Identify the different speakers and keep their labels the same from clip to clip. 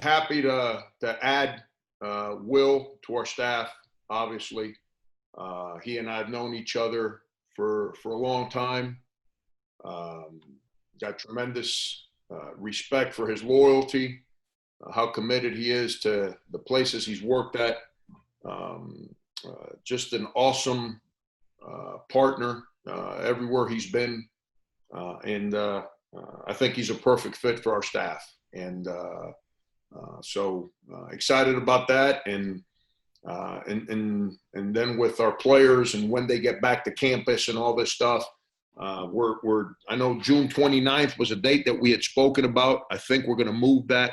Speaker 1: happy to add Will to our staff. Obviously, he and I have known each other for a long time. Got tremendous respect for his loyalty, how committed he is to the places he's worked at. Just an awesome partner everywhere he's been, and I think he's a perfect fit for our staff. And so excited about that, and then with our players and when they get back to campus and all this stuff, I know June 29th was a date that we had spoken about. I think we're going to move that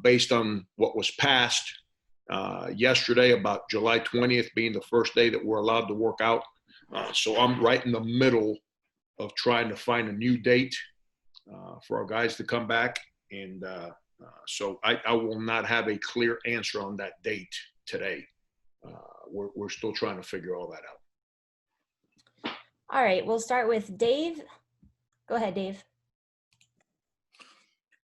Speaker 1: based on what was passed yesterday about July 20th being the first day that we're allowed to work out. So I'm right in the middle of trying to find a new date for our guys to come back. And so I will not have a clear answer on that date today. We're still trying to figure all that out.
Speaker 2: All right, we'll start with Dave. Go ahead, Dave.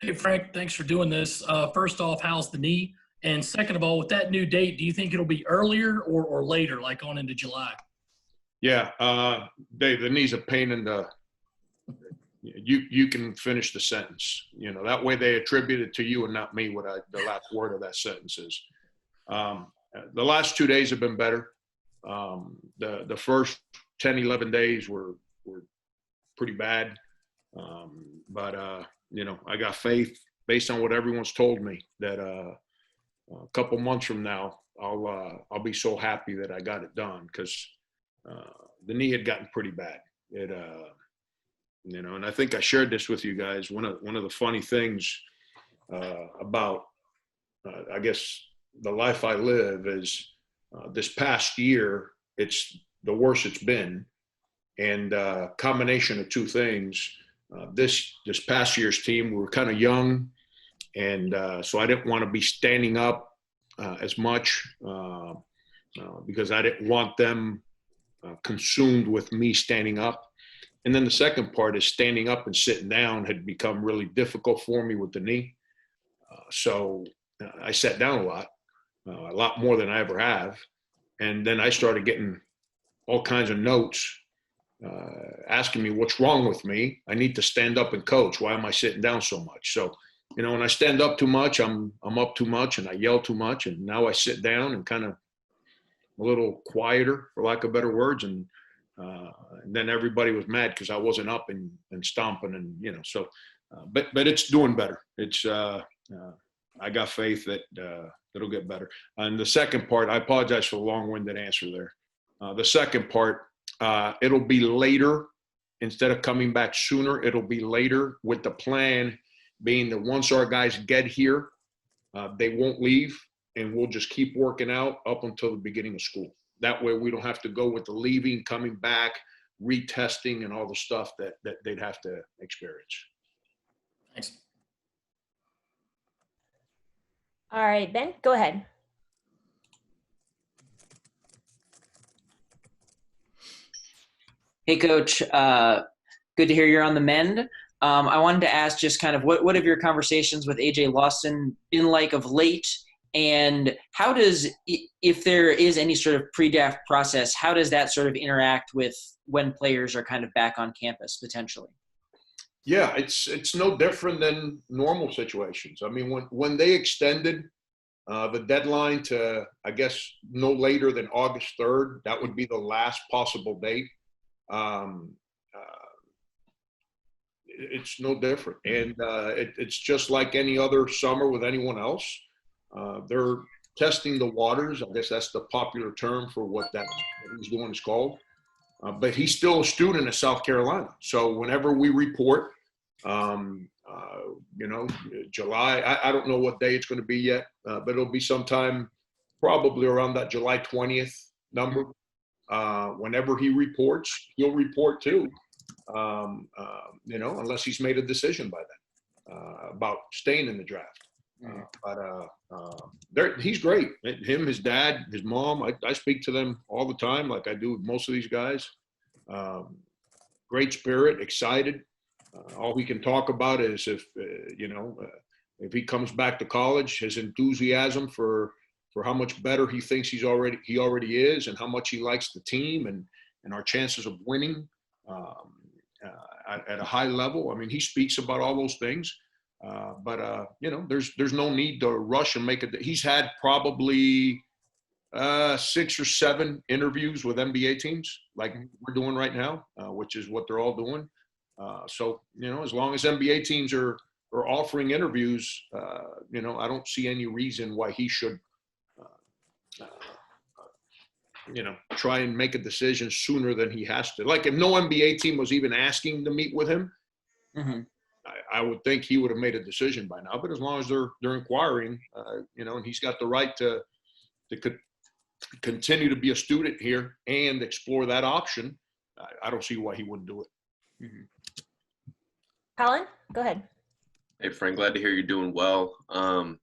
Speaker 3: Hey, Frank, thanks for doing this. First off, how's the knee? And second of all, with that new date, do you think it'll be earlier or later, like on into July?
Speaker 1: Yeah, Dave, the knee's a pain in the – you can finish the sentence. You know, that way they attribute it to you and not me what the last word of that sentence is. The last 2 days have been better. The first 10, 11 days were pretty bad. But you know, I got faith based on what everyone's told me that a couple months from now, I'll be so happy that I got it done, because the knee had gotten pretty bad. It, you know, and I think I shared this with you guys. One of the funny things about, I guess, the life I live is this past year, it's the worst it's been. And combination of two things. This past year's team, we were kind of young, and so I didn't want to be standing up as much because I didn't want them consumed with me standing up. And then the second part is standing up and sitting down had become really difficult for me with the knee. So I sat down a lot more than I ever have. And then I started getting all kinds of notes asking me what's wrong with me. I need to stand up and coach. Why am I sitting down so much? So, you know, when I stand up too much, I'm up too much, and I yell too much. And now I sit down and kind of a little quieter, for lack of better words. And then everybody was mad because I wasn't up and stomping, and, you know, so, but it's doing better. It's, I got faith that it'll get better. And the second part, I apologize for the long-winded answer there. The second part, it'll be later. Instead of coming back sooner, it'll be later, with the plan being that once our guys get here, they won't leave, and we'll just keep working out up until the beginning of school. That way we don't have to go with the leaving, coming back, retesting, and all the stuff that they'd have to experience.
Speaker 3: Thanks.
Speaker 2: All right, Ben, go ahead.
Speaker 4: Hey, Coach. Good to hear you're on the mend. I wanted to ask just kind of what have your conversations with AJ Lawson been like of late? And how does, if there is any sort of pre-draft process, how does that sort of interact with when players are kind of back on campus potentially?
Speaker 1: Yeah, it's no different than normal situations. I mean, when they extended the deadline to, I guess, no later than August 3rd, that would be the last possible date. It's no different. And it's just like any other summer with anyone else. They're testing the waters. I guess that's the popular term for what he's doing is called. But he's still a student at South Carolina. So whenever we report, you know, July, I don't know what day it's going to be yet, but it'll be sometime probably around that July 20th number. Whenever he reports, he'll report too, you know, unless he's made a decision by then about staying in the draft. But he's great. Him, his dad, his mom, I speak to them all the time, like I do with most of these guys. Great spirit, excited. All we can talk about is if, you know, if he comes back to college, his enthusiasm for how much better he thinks he already is, and how much he likes the team and our chances of winning at a high level. I mean, he speaks about all those things, but there's no need to rush and make it. He's had probably 6 or 7 interviews with NBA teams, like we're doing right now, which is what they're all doing. So as long as NBA teams are offering interviews, I don't see any reason why he should, try and make a decision sooner than he has to. Like, if no NBA team was even asking to meet with him,
Speaker 4: Mm-hmm.
Speaker 1: I would think he would have made a decision by now. But as long as they're inquiring, and he's got the right to continue to be a student here and explore that option, I don't see why he wouldn't do it.
Speaker 4: Mm-hmm.
Speaker 2: Colin, go ahead.
Speaker 5: Hey, Frank, glad to hear you're doing well. I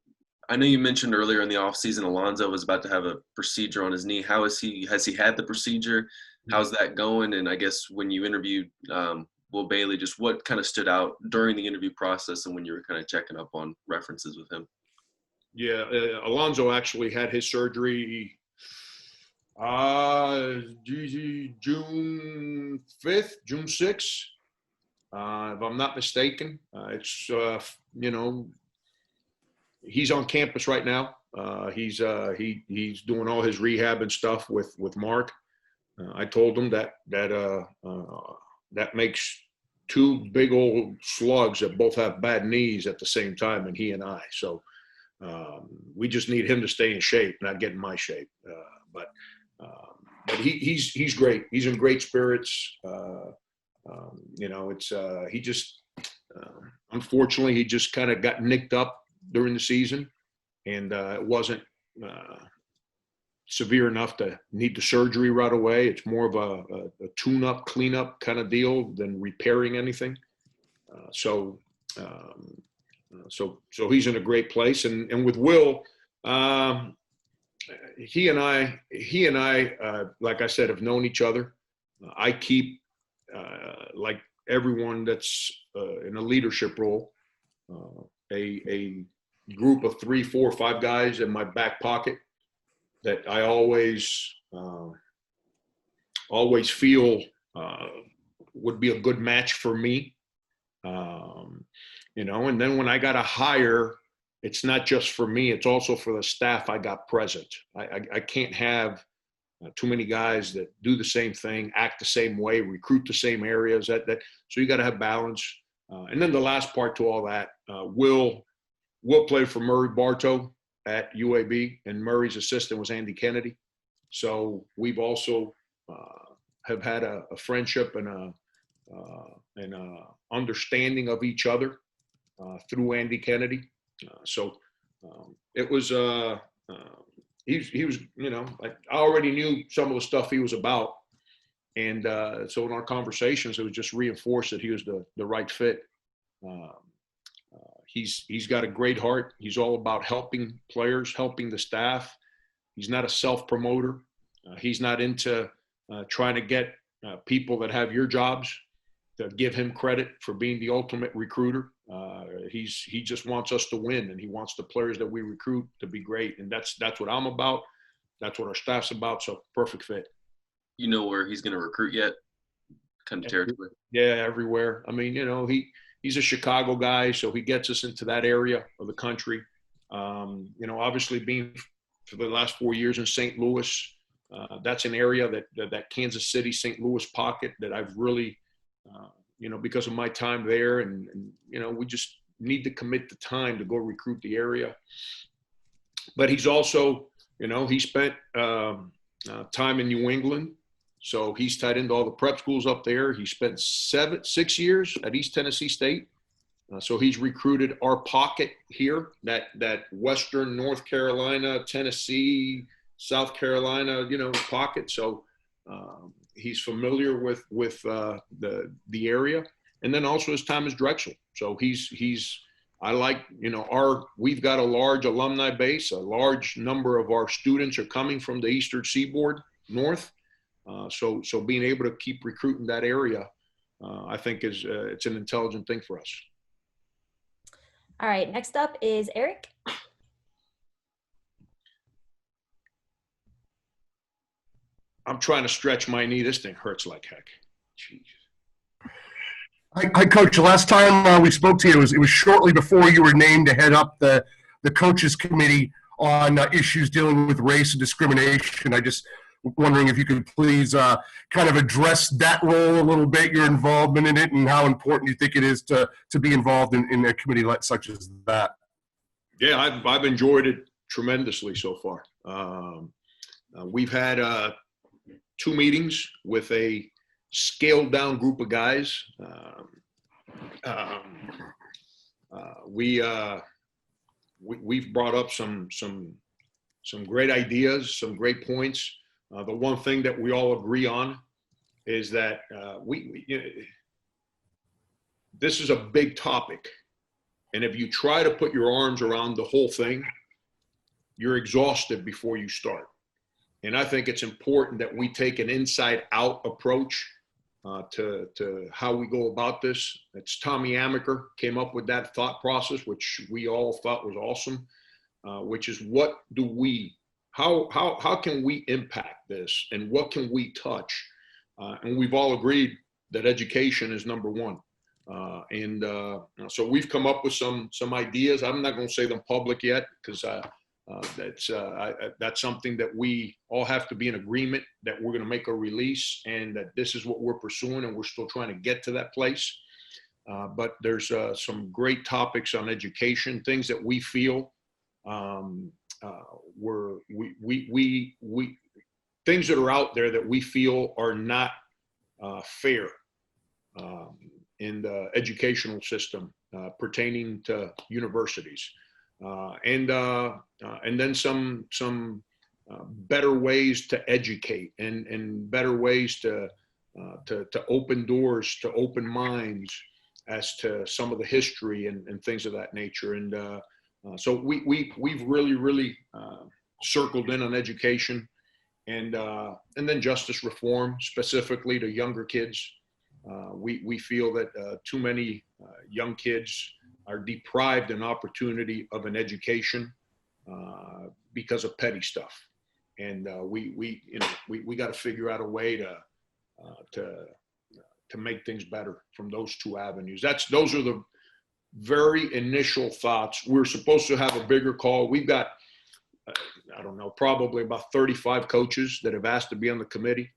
Speaker 5: know you mentioned earlier in the offseason Alonzo was about to have a procedure on his knee. How is he? Has he had the procedure? How's that going? And I guess when you interviewed Will Bailey, just what kind of stood out during the interview process and when you were kind of checking up on references with him?
Speaker 1: Yeah, Alonzo actually had his surgery June 5th, June 6th. If I'm not mistaken, it's he's on campus right now. He's doing all his rehab and stuff with Mark. I told him that makes 2 big old slugs that both have bad knees at the same time, and he and I. So we just need him to stay in shape, not get in my shape. But he's great. He's in great spirits. He just unfortunately he just kind of got nicked up during the season, and it wasn't severe enough to need the surgery right away. It's more of a tune-up, clean-up kind of deal than repairing anything. So he's in a great place, and with Will, he and I, like I said, have known each other. I keep like everyone that's in a leadership role, a group of 3, 4, 5 guys in my back pocket that I always feel would be a good match for me. And then when I got to hire, it's not just for me, it's also for the staff I got present. I can't have too many guys that do the same thing, act the same way, recruit the same areas. So you got to have balance. And then the last part to all that, Will play for Murray Bartow at UAB, and Murray's assistant was Andy Kennedy. So we've also have had a friendship and an understanding of each other through Andy Kennedy. It was he was, I already knew some of the stuff he was about. And so in our conversations, it was just reinforced that he was the right fit. He's got a great heart. He's all about helping players, helping the staff. He's not a self-promoter. He's not into trying to get people that have your jobs to give him credit for being the ultimate recruiter. He just wants us to win, and he wants the players that we recruit to be great. And that's what I'm about. That's what our staff's about. So perfect fit.
Speaker 5: You know where he's going to recruit yet? Kind of territory.
Speaker 1: Yeah, everywhere. I mean, he's a Chicago guy, so he gets us into that area of the country. Obviously being for the last 4 years in St. Louis, that's an area that Kansas City, St. Louis pocket that I've really, because of my time there, and we just need to commit the time to go recruit the area. But he's also, he spent time in New England. So he's tied into all the prep schools up there. He spent 6 years at East Tennessee State. So he's recruited our pocket here, that Western North Carolina, Tennessee, South Carolina, pocket. So he's familiar with the area, and then also his time as Drexel. So we've got a large alumni base. A large number of our students are coming from the Eastern Seaboard North. So being able to keep recruiting that area, I think it's an intelligent thing for us.
Speaker 2: All right, next up is Eric.
Speaker 1: I'm trying to stretch my knee. This thing hurts like heck. Jeez.
Speaker 6: Hi, Coach. Last time we spoke to you, it was shortly before you were named to head up the coaches committee on issues dealing with race and discrimination. I just wondering if you could please kind of address that role a little bit, your involvement in it, and how important you think it is to be involved in a committee such as that.
Speaker 1: Yeah, I've enjoyed it tremendously so far. We've had 2 meetings with a scaled down group of guys. We've brought up some great ideas, some great points. The one thing that we all agree on is that this is a big topic, and if you try to put your arms around the whole thing, you're exhausted before you start. And I think it's important that we take an inside-out approach to how we go about this. It's Tommy Amaker came up with that thought process, which we all thought was awesome, which is how can we impact this, and what can we touch? And we've all agreed that education is number one. So we've come up with some ideas. I'm not going to say them public yet, because that's something that we all have to be in agreement that we're going to make a release, and that this is what we're pursuing, and we're still trying to get to that place. But there's some great topics on education, things that we feel things that are out there that we feel are not fair in the educational system pertaining to universities. And then some better ways to educate, and better ways to open doors, to open minds as to some of the history and things of that nature. And so we've really circled in on education, and then justice reform, specifically to younger kids. We feel that too many young kids are deprived an opportunity of an education because of petty stuff, and we got to figure out a way to make things better from those 2 avenues. Those are the very initial thoughts. We're supposed to have a bigger call. We've got I don't know, probably about 35 coaches that have asked to be on the committee.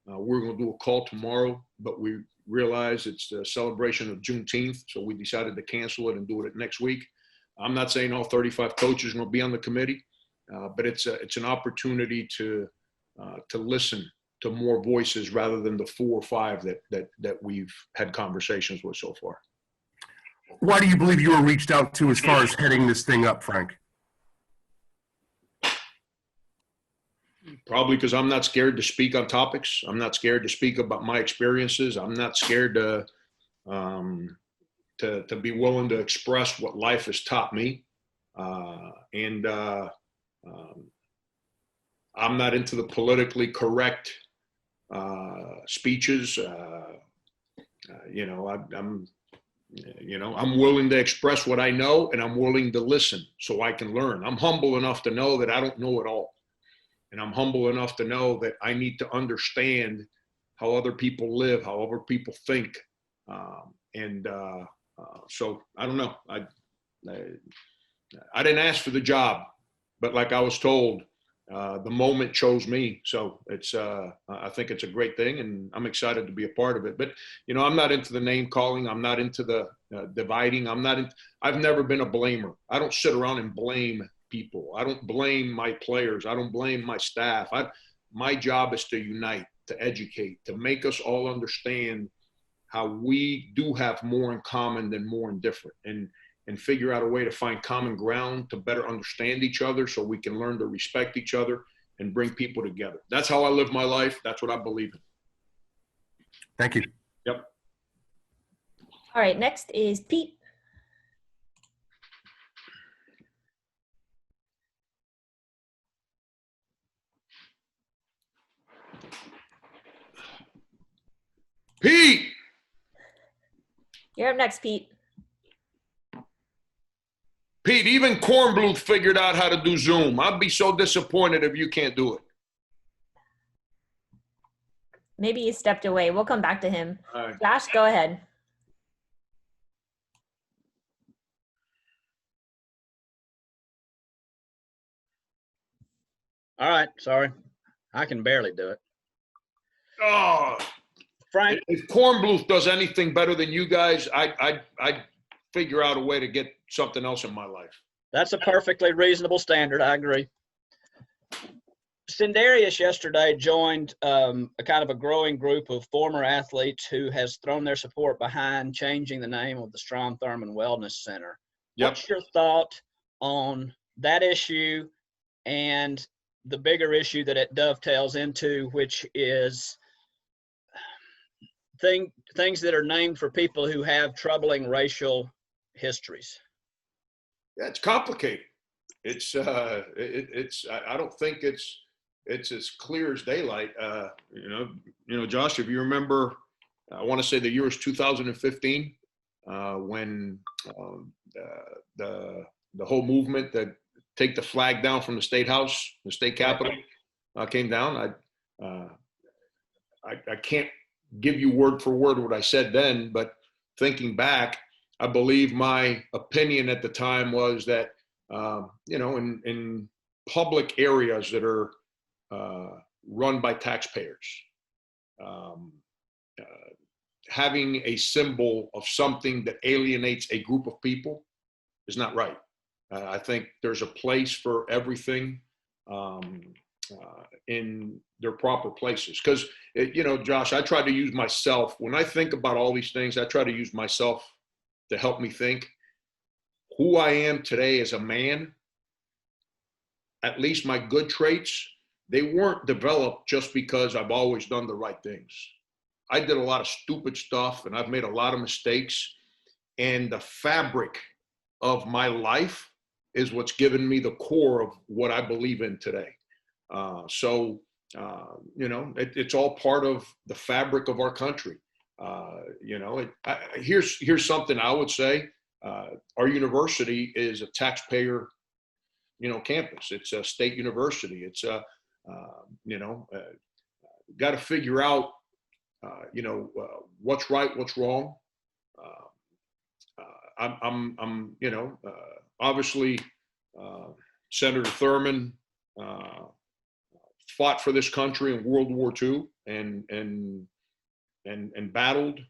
Speaker 1: We're going to do a call tomorrow, but we realize it's the celebration of Juneteenth, so we decided to cancel it and do it next week. I'm not saying all 35 coaches are going to be on the committee, but it's an opportunity to listen to more voices rather than the 4 or 5 that we've had conversations with so far.
Speaker 6: Why do you believe you were reached out to as far as heading this thing up, Frank?
Speaker 1: Probably because I'm not scared to speak on topics. I'm not scared to speak about my experiences. I'm not scared to be willing to express what life has taught me. I'm not into the politically correct speeches. I'm willing to express what I know, and I'm willing to listen so I can learn. I'm humble enough to know that I don't know it all. And I'm humble enough to know that I need to understand how other people live, how other people think. So I don't know. I didn't ask for the job, but like I was told, the moment chose me. So I think it's a great thing, and I'm excited to be a part of it. But, I'm not into the name calling. I'm not into the dividing. I've never been a blamer. I don't sit around and blame people. I don't blame my players. I don't blame my staff. My job is to unite, to educate, to make us all understand how we do have more in common than more in different, and figure out a way to find common ground to better understand each other so we can learn to respect each other and bring people together. That's how I live my life. That's what I believe in.
Speaker 6: Thank you.
Speaker 1: Yep.
Speaker 2: All right, next is Pete.
Speaker 1: Pete!
Speaker 2: You're up next, Pete.
Speaker 1: Pete, even Kornbluth figured out how to do Zoom. I'd be so disappointed if you can't do it.
Speaker 2: Maybe he stepped away. We'll come back to him.
Speaker 1: All right.
Speaker 2: Josh, go ahead.
Speaker 7: All right, sorry. I can barely do it.
Speaker 1: Oh,
Speaker 7: Frank,
Speaker 1: if Kornbluth does anything better than you guys, I'd figure out a way to get something else in my life.
Speaker 7: that's a perfectly reasonable standard. I agree. Sindarius yesterday joined a kind of a growing group of former athletes who has thrown their support behind changing the name of the Strom Thurmond Wellness Center.
Speaker 1: Yep.
Speaker 7: What's your thought on that issue and the bigger issue that it dovetails into, which is things that are named for people who have troubling racial histories?
Speaker 1: Yeah, it's complicated. It's I don't think it's as clear as daylight. You know, Josh, if you remember, I want to say the year was 2015 when the whole movement that take the flag down from the state house, the state capitol, came down. I can't give you word for word what I said then, but thinking back, I believe my opinion at the time was that, you know, in public areas that are run by taxpayers, having a symbol of something that alienates a group of people is not right. I think there's a place for everything in their proper places. Because, you know, Josh, I try to use myself. When I think about all these things, I try to use myself to help me think. Who I am today as a man, at least my good traits, they weren't developed just because I've always done the right things. I did a lot of stupid stuff and I've made a lot of mistakes. And the fabric of my life is what's given me the core of what I believe in today. You know, it's all part of the fabric of our country. You know, here's something I would say. Our university is a taxpayer, you know, campus. It's a state university. It's you know, got to figure out, you know, what's right, what's wrong. I'm you know, obviously, Senator Thurmond fought for this country in World War II and battled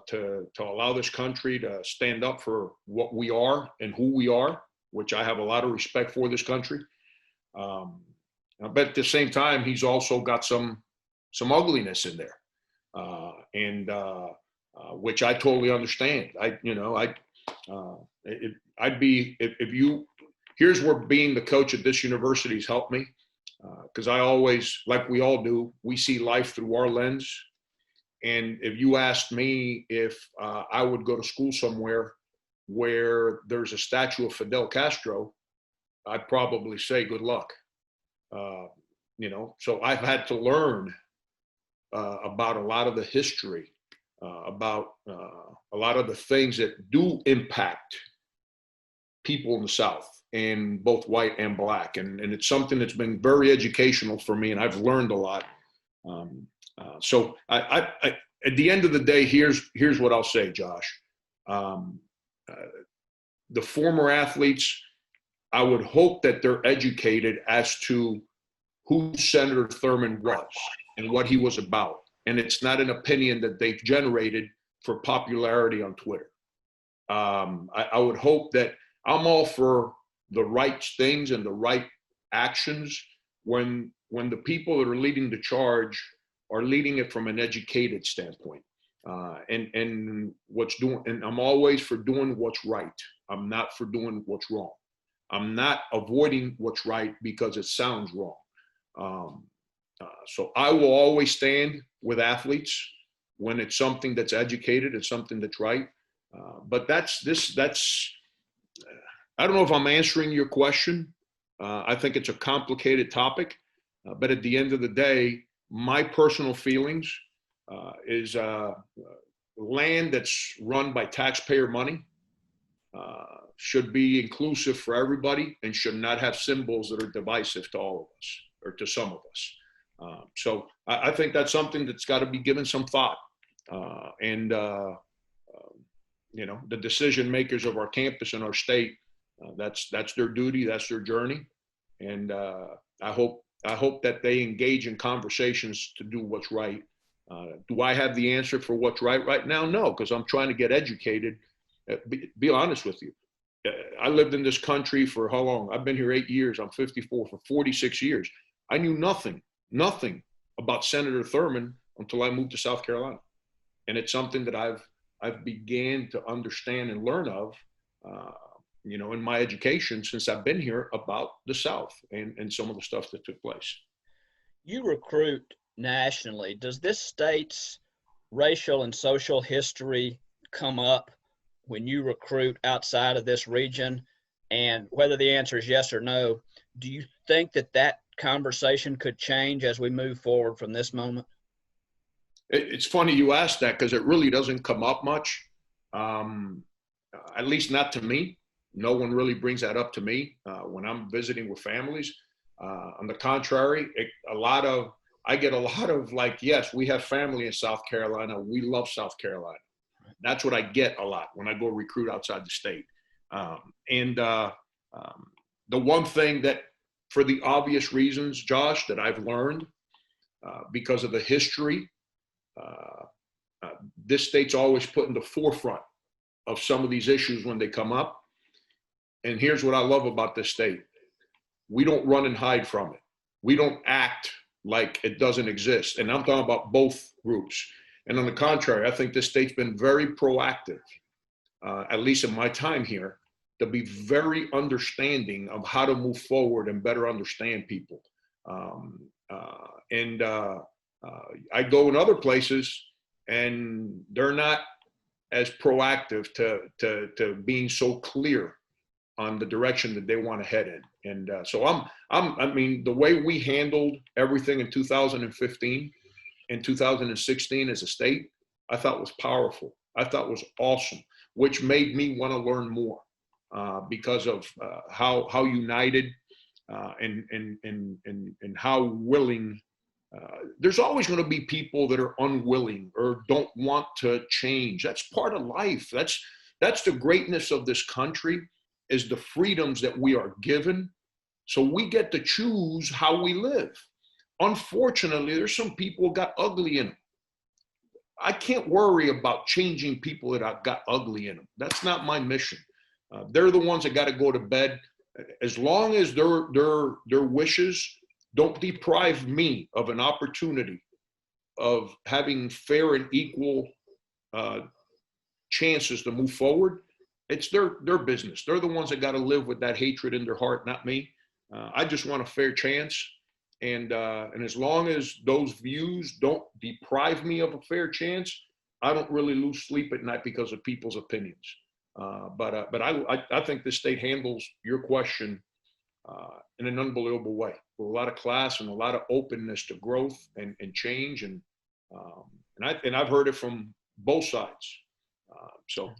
Speaker 1: to allow this country to stand up for what we are and who we are, which I have a lot of respect for this country. But at the same time, he's also got some ugliness in there, which I totally understand. I'd be if you. Here's where being the coach at this university has helped me, because I always, like we all do, we see life through our lens. And if you asked me if I would go to school somewhere where there's a statue of Fidel Castro, I'd probably say good luck. You know, so I've had to learn about a lot of the history, about a lot of the things that do impact people in the South, and both white and black. And it's something that's been very educational for me, and I've learned a lot. So I at the end of the day, here's what I'll say, Josh. The former athletes, I would hope that they're educated as to who Senator Thurmond was and what he was about. And it's not an opinion that they've generated for popularity on Twitter. I would hope that I'm all for the right things and the right actions when the people that are leading the charge are leading it from an educated standpoint. And I'm always for doing what's right. I'm not for doing what's wrong. I'm not avoiding what's right because it sounds wrong. So I will always stand with athletes when it's something that's educated, it's something that's right. But that's I don't know if I'm answering your question. I think it's a complicated topic, but at the end of the day, my personal feelings is land that's run by taxpayer money should be inclusive for everybody and should not have symbols that are divisive to all of us or to some of us. So I think that's something that's got to be given some thought. The decision makers of our campus and our state, that's their duty, that's their journey. And I hope that they engage in conversations to do what's right. Do I have the answer for what's right now? No, because I'm trying to get educated. Be honest with you. I lived in this country for how long? I've been here 8 years. I'm 54, for 46 years. I knew nothing about Senator Thurmond until I moved to South Carolina. And it's something that I've began to understand and learn of, in my education since I've been here about the South and some of the stuff that took place.
Speaker 7: You recruit nationally. Does this state's racial and social history come up when you recruit outside of this region? And whether the answer is yes or no, do you think that conversation could change as we move forward from this moment?
Speaker 1: It's funny you asked that because it really doesn't come up much, at least not to me. No one really brings that up to me when I'm visiting with families. On the contrary, I get a lot of like, yes, we have family in South Carolina. We love South Carolina. That's what I get a lot when I go recruit outside the state. The one thing that, for the obvious reasons, Josh, that I've learned because of the history, this state's always put in the forefront of some of these issues when they come up. And here's what I love about this state. We don't run and hide from it. We don't act like it doesn't exist. And I'm talking about both groups. And on the contrary, I think this state's been very proactive, at least in my time here, to be very understanding of how to move forward and better understand people. I go in other places and they're not as proactive to being so clear on the direction that they want to head in. And so the way we handled everything in 2015 and 2016 as a state, I thought was powerful. I thought was awesome, which made me want to learn more because of how united and how willing. There's always going to be people that are unwilling or don't want to change. That's part of life. That's the greatness of this country, is the freedoms that we are given. So we get to choose how we live. Unfortunately, there's some people got ugly in them. I can't worry about changing people that have got ugly in them. That's not my mission. They're the ones that got to go to bed. As long as their wishes don't deprive me of an opportunity of having fair and equal chances to move forward, it's their business. They're the ones that got to live with that hatred in their heart, not me. I just want a fair chance. And as long as those views don't deprive me of a fair chance, I don't really lose sleep at night because of people's opinions. But I think this state handles your question in an unbelievable way, with a lot of class and a lot of openness to growth and change. And I've heard it from both sides. So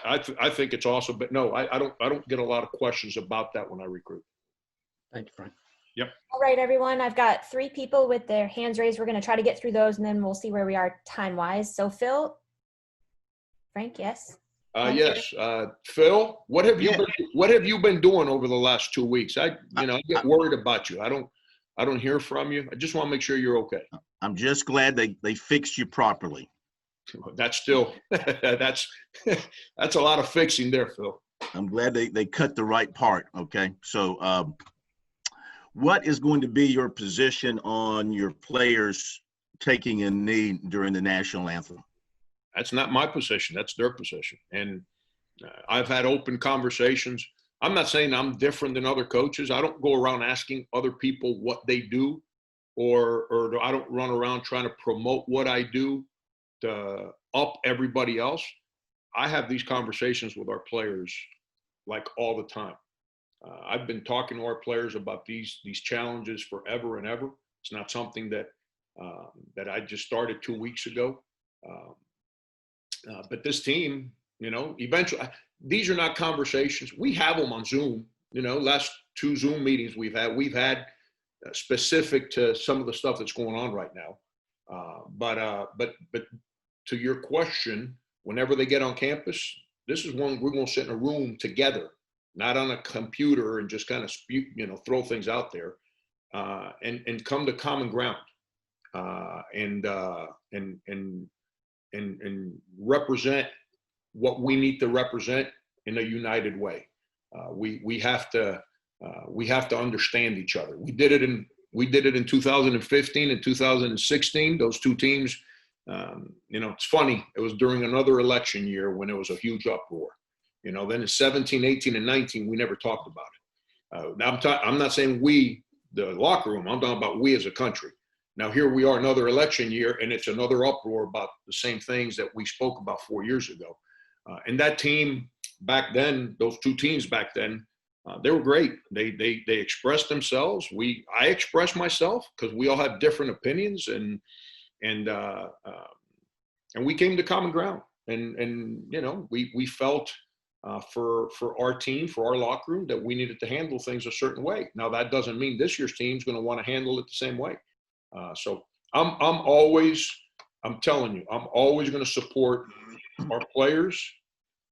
Speaker 1: I think it's awesome. But no, I don't get a lot of questions about that when I recruit.
Speaker 7: Thank you, Frank.
Speaker 1: Yep.
Speaker 2: All right, everyone. I've got 3 people with their hands raised. We're going to try to get through those, and then we'll see where we are time-wise. So, Phil, Frank, yes.
Speaker 1: Yes, Phil. What have you been doing over the last 2 weeks? I get worried about you. I don't hear from you. I just want to make sure you're okay.
Speaker 8: I'm just glad they fixed you properly.
Speaker 1: That's still that's a lot of fixing there, Phil.
Speaker 8: I'm glad they cut the right part. Okay, so what is going to be your position on your players taking a knee during the national anthem?
Speaker 1: That's not my position. That's their position. And I've had open conversations. I'm not saying I'm different than other coaches. I don't go around asking other people what they do, or I don't run around trying to promote what I do to up everybody else. I have these conversations with our players like all the time. I've been talking to our players about these challenges forever and ever. It's not something that I just started 2 weeks ago. But this team, eventually, these are not conversations. We have them on Zoom. Last 2 Zoom meetings we've had specific to some of the stuff that's going on right now. But to your question, whenever they get on campus, this is when we're going to sit in a room together, not on a computer and just kind of throw things out there, and come to common ground, and represent what we need to represent in a united way. We have to understand each other. We did it in 2015 and 2016. Those 2 teams. It's funny. It was during another election year when it was a huge uproar. Then in 17, 18, and 19, we never talked about it. Now I'm not saying we, the locker room. I'm talking about we as a country. Now here we are, another election year, and it's another uproar about the same things that we spoke about 4 years ago. And that team back then, those 2 teams back then, they were great. They expressed themselves. I expressed myself because we all have different opinions, and we came to common ground. And we felt for our team, for our locker room, that we needed to handle things a certain way. Now that doesn't mean this year's team's going to want to handle it the same way. So I'm always telling you, I'm always going to support our players.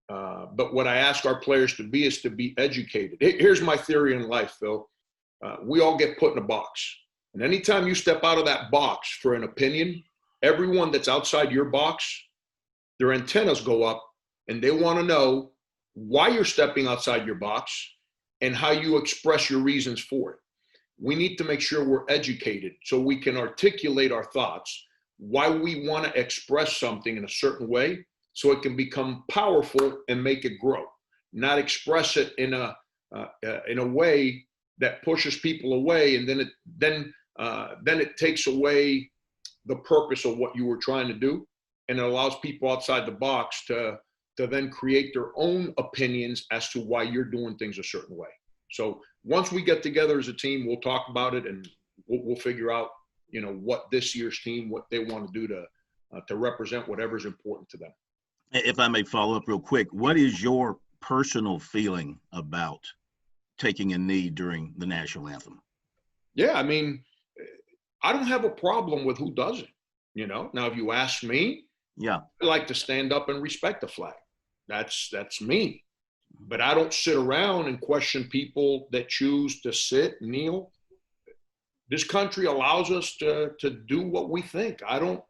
Speaker 1: But what I ask our players to be is to be educated. Here's my theory in life, Phil. We all get put in a box. And anytime you step out of that box for an opinion, everyone that's outside your box, their antennas go up and they want to know why you're stepping outside your box and how you express your reasons for it. We need to make sure we're educated so we can articulate our thoughts, why we want to express something in a certain way so it can become powerful and make it grow, not express it in a way that pushes people away, and then it takes away the purpose of what you were trying to do, and it allows people outside the box to then create their own opinions as to why you're doing things a certain way. So once we get together as a team, we'll talk about it, and we'll figure out, what this year's team, what they want to do to represent whatever's important to them.
Speaker 8: If I may follow up real quick, what is your personal feeling about taking a knee during the national anthem?
Speaker 1: Yeah, I mean, I don't have a problem with who does it. Now if you ask me,
Speaker 8: Yeah.
Speaker 1: I like to stand up and respect the flag. That's me. But I don't sit around and question people that choose to sit, kneel. This country allows us to do what we think. I don't,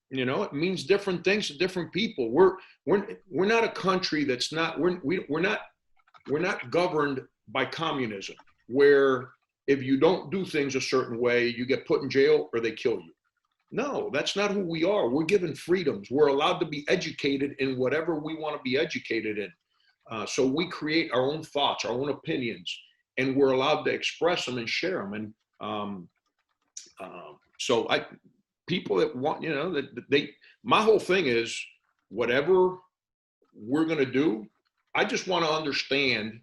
Speaker 1: it means different things to different people. We're not a country that's not, we're not governed by communism, where if you don't do things a certain way, you get put in jail or they kill you. No, that's not who we are. We're given freedoms. We're allowed to be educated in whatever we want to be educated in. So we create our own thoughts, our own opinions, and we're allowed to express them and share them. And so people that want, my whole thing is whatever we're going to do, I just want to understand,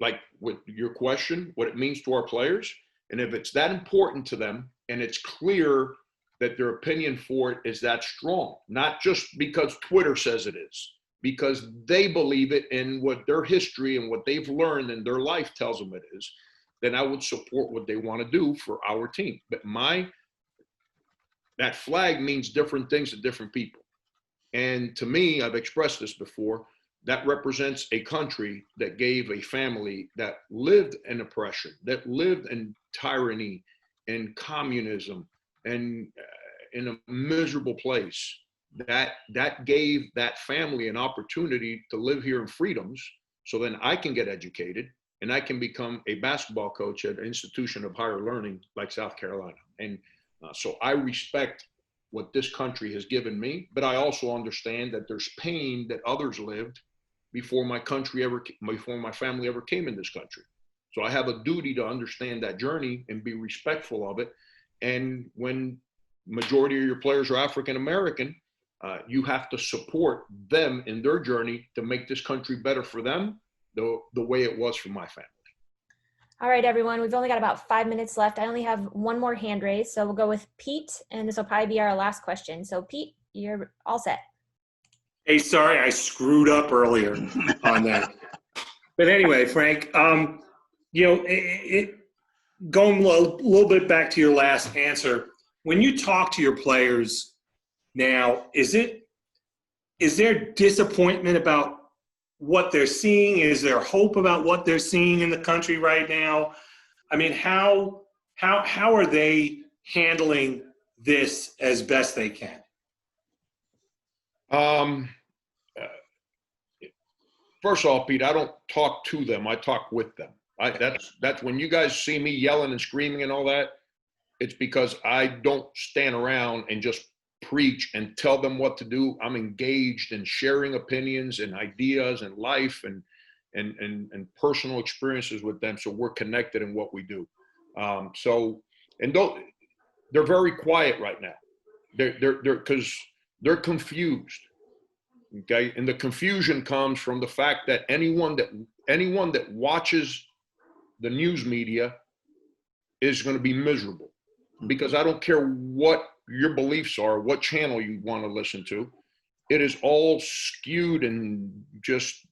Speaker 1: like with your question, what it means to our players. And if it's that important to them and it's clear that their opinion for it is that strong, not just because Twitter says it is, because they believe it in what their history and what they've learned and their life tells them it is, then I would support what they want to do for our team. But that flag means different things to different people. And to me, I've expressed this before, that represents a country that gave a family that lived in oppression, that lived in tyranny and communism and in a miserable place, that gave that family an opportunity to live here in freedoms. So then I can get educated and I can become a basketball coach at an institution of higher learning like South Carolina. And so I respect what this country has given me, but I also understand that there's pain that others lived before my family ever came in this country. So I have a duty to understand that journey and be respectful of it. And when majority of your players are African American, you have to support them in their journey to make this country better for them, the way it was for my family.
Speaker 2: All right, everyone, we've only got about 5 minutes left. I only have one more hand raised, so we'll go with Pete, and this will probably be our last question. So Pete, you're all set.
Speaker 9: Hey, sorry, I screwed up earlier on that. But anyway, Frank, going a little bit back to your last answer, when you talk to your players now, is there disappointment about what they're seeing? Is there hope about what they're seeing in the country right now? I mean, how are they handling this as best they can?
Speaker 1: First of all, Pete, I don't talk to them. I talk with them. That's when you guys see me yelling and screaming and all that, it's because I don't stand around and just preach and tell them what to do. I'm engaged in sharing opinions and ideas and life and personal experiences with them. So we're connected in what we do. They're very quiet right now. Because they're confused. Okay. And the confusion comes from the fact that anyone that watches the news media is going to be miserable, because I don't care what your beliefs are, what channel you want to listen to. It is all skewed and just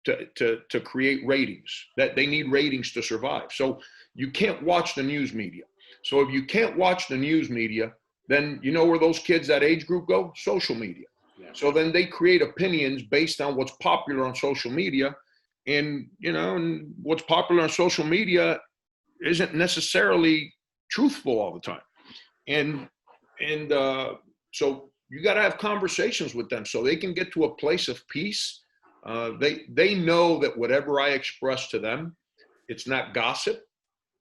Speaker 1: to create ratings, that they need ratings to survive. So you can't watch the news media. So if you can't watch the news media, then you know where those kids that age group go? Social media. Yeah. So then they create opinions based on what's popular on social media. And what's popular on social media isn't necessarily truthful all the time. So you got to have conversations with them so they can get to a place of peace. They know that whatever I express to them, it's not gossip,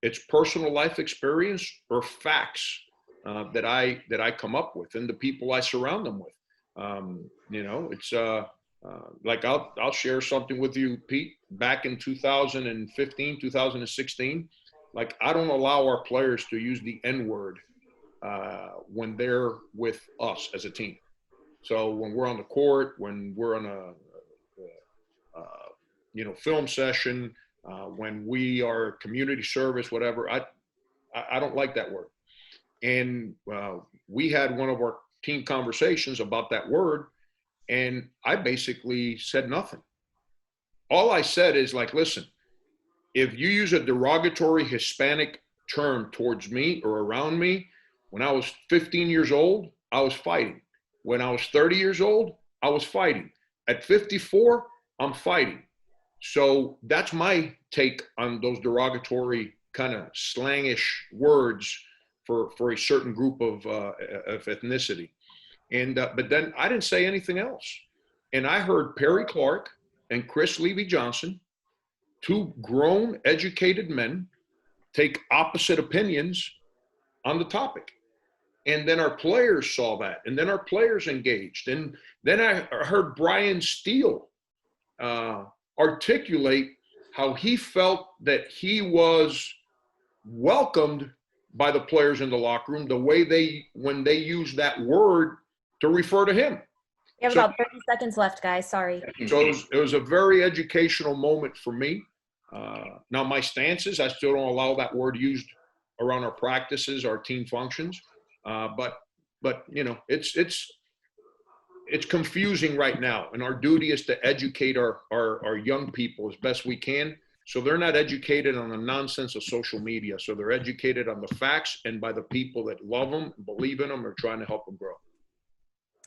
Speaker 1: it's personal life experience or facts that I come up with, and the people I surround them with. It's like I'll share something with you, Pete. Back in 2015, 2016, like I don't allow our players to use the N-word when they're with us as a team. So when we're on the court, when we're on a film session, when we are community service, whatever, I don't like that word. And we had one of our team conversations about that word, and I basically said nothing. All I said is like, listen, if you use a derogatory Hispanic term towards me or around me, when I was 15 years old, I was fighting. When I was 30 years old, I was fighting. At 54, I'm fighting. So that's my take on those derogatory kind of slangish words for a certain group of ethnicity. And but then I didn't say anything else. And I heard Perry Clark and Chris Levy-Johnson, two grown, educated men, take opposite opinions on the topic. And then our players saw that, and then our players engaged. And then I heard Brian Steele articulate how he felt that he was welcomed by the players in the locker room, the way when they used that word to refer to him.
Speaker 2: We have about 30 seconds left, guys. Sorry.
Speaker 1: So it was a very educational moment for me. Now my stance is I still don't allow that word used around our practices, our team functions. But it's confusing right now, and our duty is to educate our young people as best we can, so they're not educated on the nonsense of social media. So they're educated on the facts and by the people that love them, believe in them, or trying to help them grow.